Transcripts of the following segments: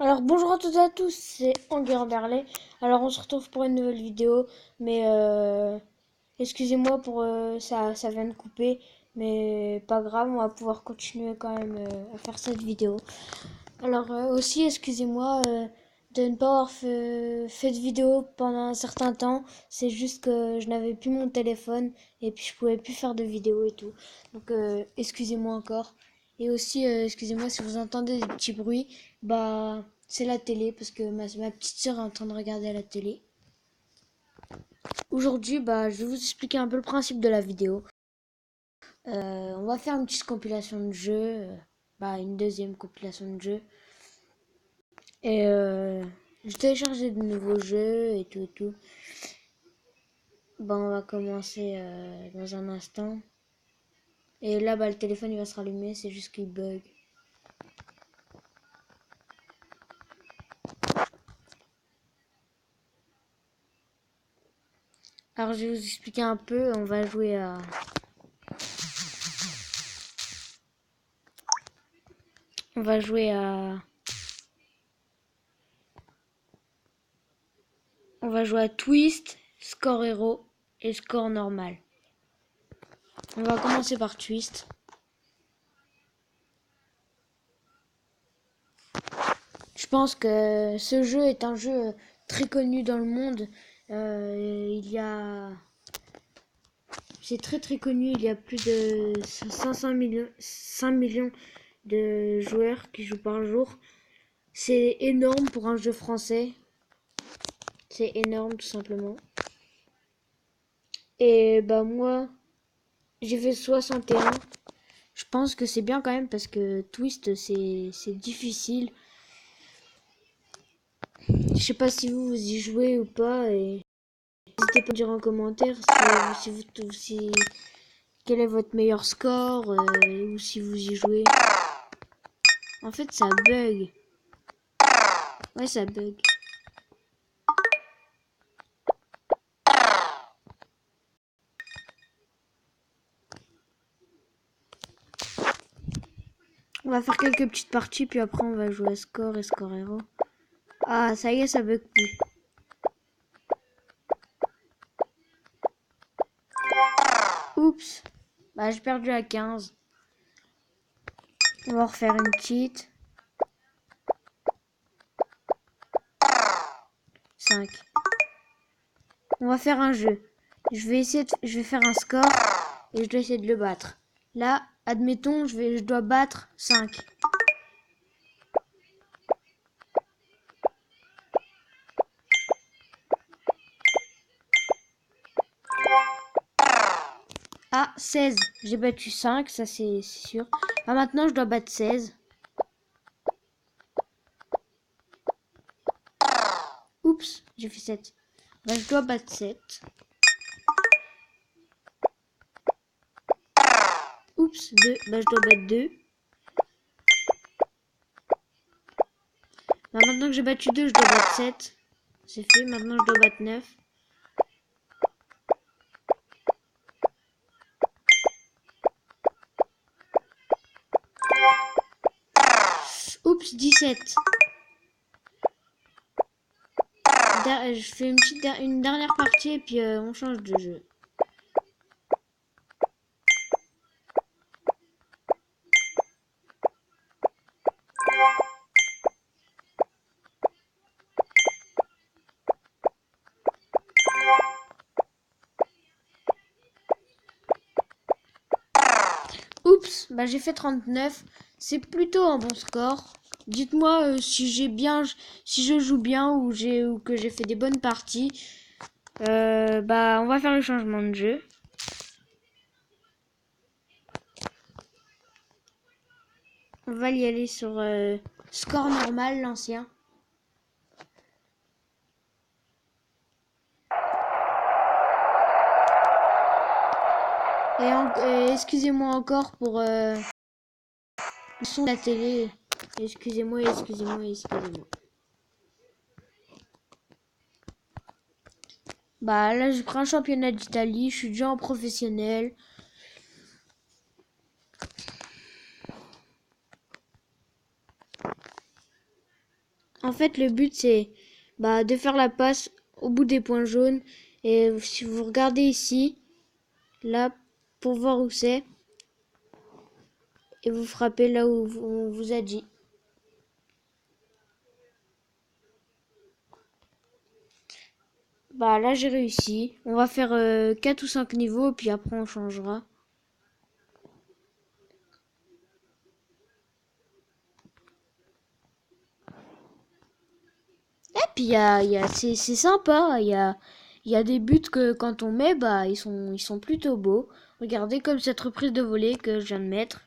Alors bonjour à toutes et à tous, c'est Enguerrand Berlet. Alors on se retrouve pour une nouvelle vidéo, mais excusez-moi pour ça vient de couper, mais pas grave, on va pouvoir continuer quand même à faire cette vidéo. Alors aussi excusez-moi de ne pas avoir fait de vidéo pendant un certain temps, c'est juste que je n'avais plus mon téléphone et puis je pouvais plus faire de vidéo et tout. Donc excusez-moi encore. Et aussi excusez-moi si vous entendez des petits bruits, bah c'est la télé parce que ma petite sœur est en train de regarder la télé. Aujourd'hui, bah, je vais vous expliquer un peu le principe de la vidéo. On va faire une petite compilation de jeux, une deuxième compilation de jeux. Et j'ai téléchargé de nouveaux jeux et tout et tout. Bah, on va commencer dans un instant. Et là, bah, le téléphone il va se rallumer, c'est juste qu'il bug. Alors, je vais vous expliquer un peu. On va jouer à... On va jouer à... On va jouer à Twist, Score Hero et Score Normal. On va commencer par Twist. Je pense que ce jeu est un jeu très connu dans le monde. C'est très très connu. Il y a plus de 5 millions de joueurs qui jouent par jour. C'est énorme pour un jeu français. C'est énorme tout simplement. Et bah moi, j'ai fait 61. Je pense que c'est bien quand même parce que Twist c'est difficile. Je sais pas si vous y jouez ou pas et n'hésitez pas à dire en commentaire quel est votre meilleur score ou si vous y jouez. En fait ça bug. Ouais ça bug. On va faire quelques petites parties puis après on va jouer à Score et Score Hero. Ah ça y est ça bug plus. Oups. Bah j'ai perdu à 15. On va refaire une petite. 5. On va faire un jeu. Je vais faire un score et je dois essayer de le battre. Là, admettons, je dois battre 5. Ah, 16. J'ai battu 5, ça c'est sûr. Ah, maintenant, je dois battre 16. Oups, j'ai fait 7. Bah, je dois battre 7. Oups, 2. Bah, je dois battre 2. Bah, maintenant que j'ai battu 2, je dois battre 7. C'est fait. Maintenant, je dois battre 9. Oups, 17. Je fais une dernière partie et puis on change de jeu. Oups, bah j'ai fait 39. C'est plutôt un bon score. Dites-moi si je joue bien ou que j'ai fait des bonnes parties. Bah on va faire le changement de jeu. On va y aller sur score normal, l'ancien. Et excusez-moi encore pour le son de la télé. Excusez-moi. Bah là je prends un championnat d'Italie, je suis déjà en professionnel. En fait, le but, c'est de faire la passe au bout des points jaunes. Et si vous regardez ici, là, pour voir où c'est, et vous frappez là où on vous a dit. Bah là, j'ai réussi. On va faire 4 ou 5 niveaux, puis après, on changera. Et puis, c'est sympa. Il y a des buts que quand on met, ils sont plutôt beaux. Regardez comme cette reprise de volée que je viens de mettre.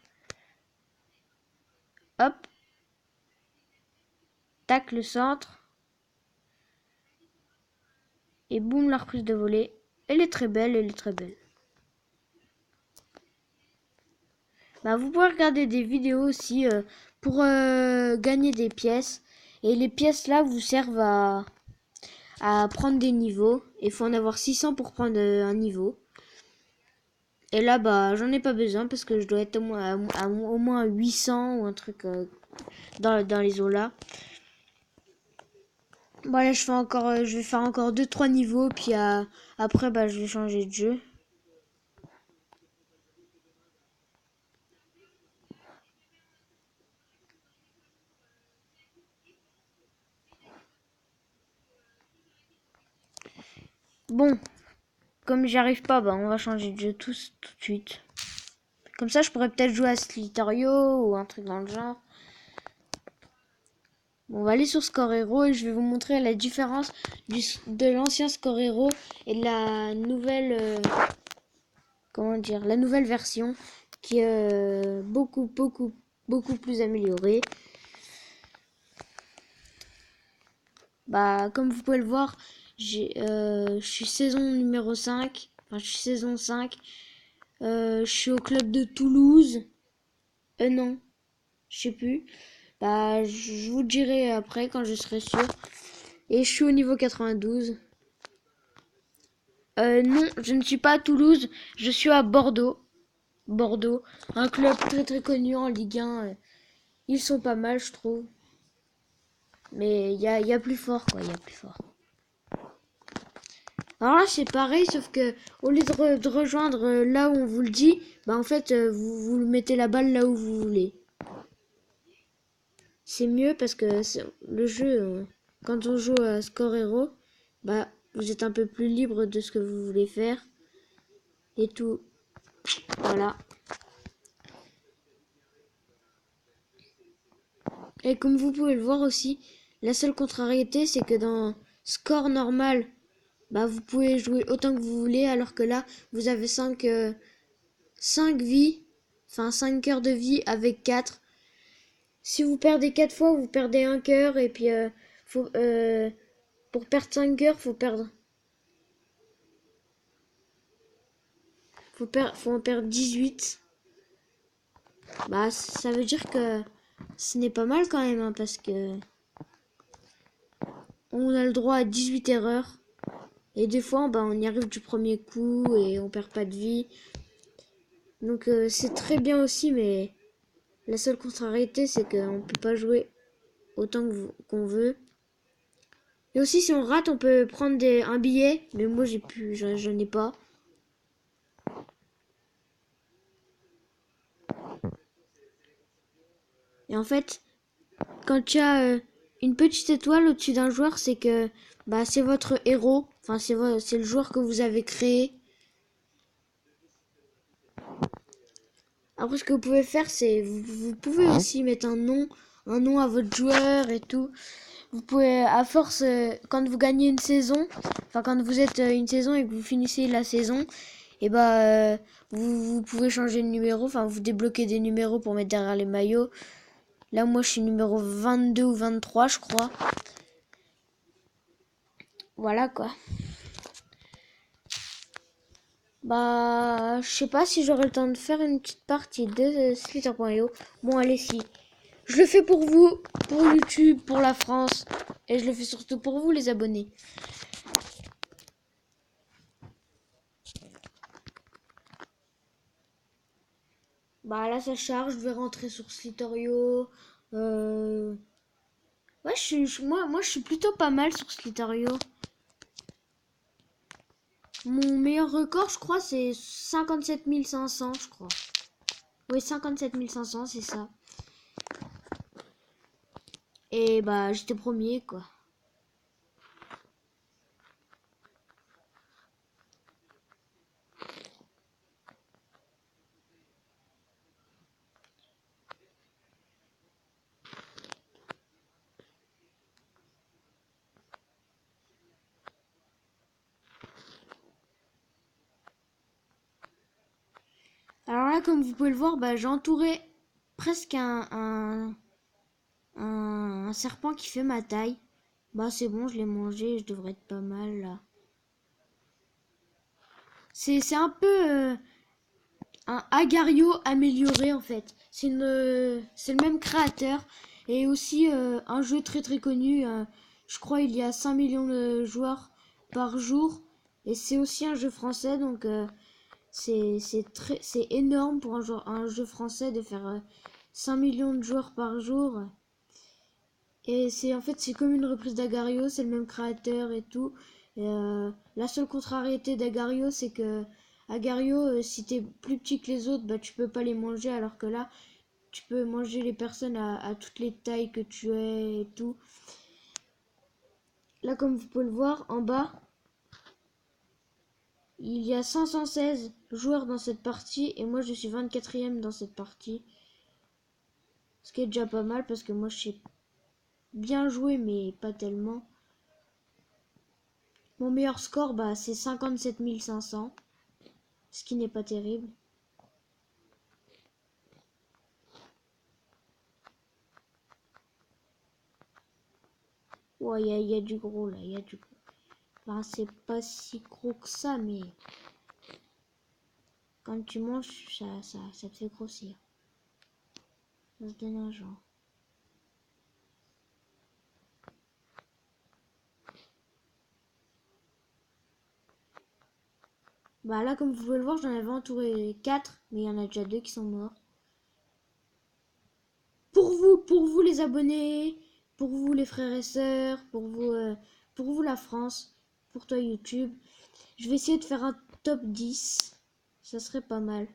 Hop, tac, le centre. Et boum, la reprise de volée. Elle est très belle, elle est très belle. Vous pouvez regarder des vidéos aussi pour gagner des pièces. Et les pièces là vous servent à prendre des niveaux. Il faut en avoir 600 pour prendre un niveau. Et là, j'en ai pas besoin parce que je dois être au moins 800 ou un truc dans les eaux là. Bon, là, je vais faire encore 2-3 niveaux. Puis après, je vais changer de jeu. Bon, comme j'y arrive pas, on va changer de jeu tout de suite. Comme ça, je pourrais peut-être jouer à Slither.io ou un truc dans le genre. Bon, on va aller sur Score Hero et je vais vous montrer la différence de l'ancien Score Hero et de la nouvelle, la nouvelle version qui est beaucoup plus améliorée. Comme vous pouvez le voir, je suis saison numéro 5. Enfin, je suis saison 5. Je suis au club de Toulouse. Non, je sais plus. Je vous le dirai après quand je serai sûr. Et je suis au niveau 92. Non, je ne suis pas à Toulouse. Je suis à Bordeaux. Bordeaux, un club très très connu en Ligue 1. Ils sont pas mal, je trouve. Mais il y a plus fort, quoi. Il y a plus fort. Alors là, c'est pareil, sauf que au lieu de rejoindre là où on vous le dit, en fait, vous mettez la balle là où vous voulez. C'est mieux parce que le jeu, quand on joue à Score Hero, vous êtes un peu plus libre de ce que vous voulez faire. Et tout. Voilà. Et comme vous pouvez le voir aussi, la seule contrariété, c'est que dans Score normal, vous pouvez jouer autant que vous voulez, alors que là, vous avez 5 vies, enfin 5 cœurs de vie avec 4. Si vous perdez 4 fois, vous perdez un cœur, et puis pour perdre 5 cœurs, faut en perdre 18. Ça veut dire que ce n'est pas mal quand même, hein, parce que on a le droit à 18 erreurs. Et des fois, on y arrive du premier coup et on perd pas de vie. Donc c'est très bien aussi, mais la seule contrariété, c'est qu'on peut pas jouer autant qu'on veut. Et aussi, si on rate, on peut prendre un billet, mais moi je n'ai pas. Et en fait, quand tu as une petite étoile au-dessus d'un joueur, c'est que c'est votre héros. Enfin, c'est le joueur que vous avez créé. Après, ce que vous pouvez faire, c'est vous pouvez aussi mettre un nom à votre joueur et tout. Vous pouvez, à force, quand vous gagnez une saison, enfin quand vous êtes une saison et que vous finissez la saison, et vous pouvez changer de numéro, enfin vous débloquez des numéros pour mettre derrière les maillots. Là, moi, je suis numéro 22 ou 23, je crois. Voilà, quoi. Je sais pas si j'aurai le temps de faire une petite partie de Slither.io. Bon, allez, si. Je le fais pour vous, pour YouTube, pour la France. Et je le fais surtout pour vous, les abonnés. Là, ça charge. Je vais rentrer sur Slither.io. Ouais, moi, je suis plutôt pas mal sur Slither.io. Mon meilleur record, je crois, c'est 57 500, je crois. Oui, 57 500, c'est ça. Et bah, j'étais premier, quoi. Alors là, comme vous pouvez le voir, bah, j'ai entouré presque un serpent qui fait ma taille. Bah, c'est bon, je l'ai mangé, je devrais être pas mal, là. C'est un peu un Agario amélioré, en fait. C'est le même créateur. Et aussi un jeu très très connu. Je crois il y a 5 millions de joueurs par jour. Et c'est aussi un jeu français, donc c'est énorme pour un jeu français de faire 5 millions de joueurs par jour. Et c'est comme une reprise d'Agario, c'est le même créateur et tout. Et, la seule contrariété d'Agario, c'est que Agario, si t'es plus petit que les autres, bah tu peux pas les manger, alors que là, tu peux manger les personnes à toutes les tailles que tu es et tout. Là, comme vous pouvez le voir, en bas, il y a 516 joueurs dans cette partie, et moi je suis 24e dans cette partie. Ce qui est déjà pas mal, parce que moi je sais bien jouer, mais pas tellement. Mon meilleur score, bah, c'est 57 500, ce qui n'est pas terrible. Ouais, il y a du gros là, il y a du gros. Enfin, c'est pas si gros que ça, mais quand tu manges, ça te fait grossir. Ça se donne un genre. Bah là, comme vous pouvez le voir, j'en avais entouré 4, mais il y en a déjà 2 qui sont morts. Pour vous les abonnés, pour vous les frères et sœurs, pour vous la France, pour toi YouTube, je vais essayer de faire un top 10. Ça serait pas mal.